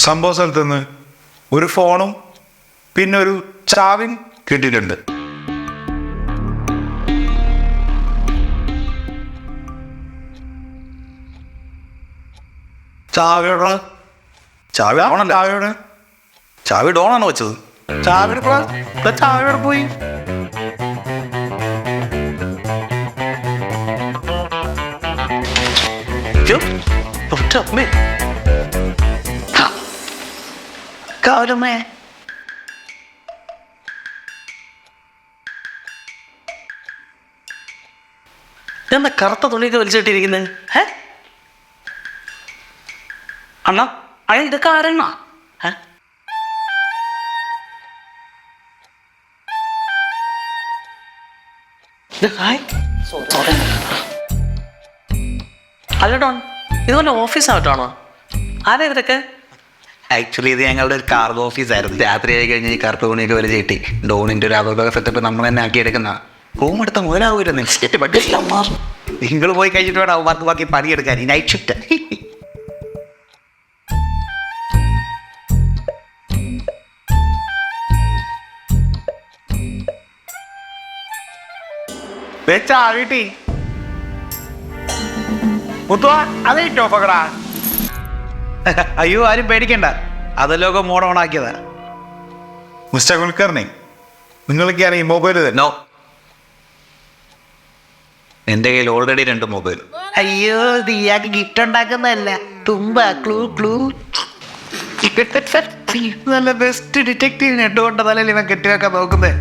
സംഭവ സ്ഥലത്ത് നിന്ന് ഒരു ഫോണും പിന്നെ ഒരു ചാവിൻ കിട്ടിയിട്ടുണ്ട്. ചാവിയുടെ ചാവി ആവണല്ലോ. ചാവിയുടെ ചാവി ഡോണാണോ വെച്ചത്? ചാവിയുടെ പോയി. കാലമേ എന്താ കറുത്ത തുണിയൊക്കെ വലിച്ചിട്ടിരിക്കുന്നത്? അണ്ണാ അയാൾ ഇതൊക്കെ ആരെണ്ണ? അല്ല ഡോൺ, ഇതുപോലെ ഓഫീസ് ആയിട്ടാണോ? ആരാ ഇവരൊക്കെ? ആക്ച്വലി ഇത് ഞങ്ങളുടെ ഒരു കാർഗോ ഓഫീസായിരുന്നു. രാത്രി ആയി കഴിഞ്ഞ് ഈ കറുപ്പ് തുണിയൊക്കെ വലിയ ചീട്ടി ഡോണിൻ്റെ ഒരു അപകട സെറ്റപ്പ് നമ്മൾ തന്നെ ആക്കിയെടുക്കുന്ന റൂം എടുത്ത മുതലാവൂരുന്നു. നിങ്ങൾ പോയി കഴിഞ്ഞിട്ട് വേണം അവർക്ക് ബാക്കി പണിയെടുക്കാൻ. ഈ നൈറ്റ് ഷിഫ്റ്റ് ചാവിട്ടി മുത്തുവാ അതേ ടോപ്പകടാ. അയ്യോ ആരും പേടിക്കണ്ട, അതല്ലോ മോഡ് ഓൺ ആക്കിയതാ. മിസ്റ്റർ കുൽക്കർണി, നിങ്ങളൊക്കെയാണ് ഈ മൊബൈൽ തന്നെ? നോ, എൻ്റെ കയ്യിൽ ഓൾറെഡി 2 മൊബൈൽ. അയ്യോ ഇത് ഇയാൾക്ക് ഗിഫ്റ്റ് ഉണ്ടാക്കുന്നതല്ല, തുമ്പ ക്ലൂ ക്ലൂ. നല്ല ബെസ്റ്റ് ഡിറ്റക്റ്റീവ് നെട്ടുകൊണ്ട് തലയിൽ ഇവൻ കെട്ടിവെക്കാൻ നോക്കുന്നത്.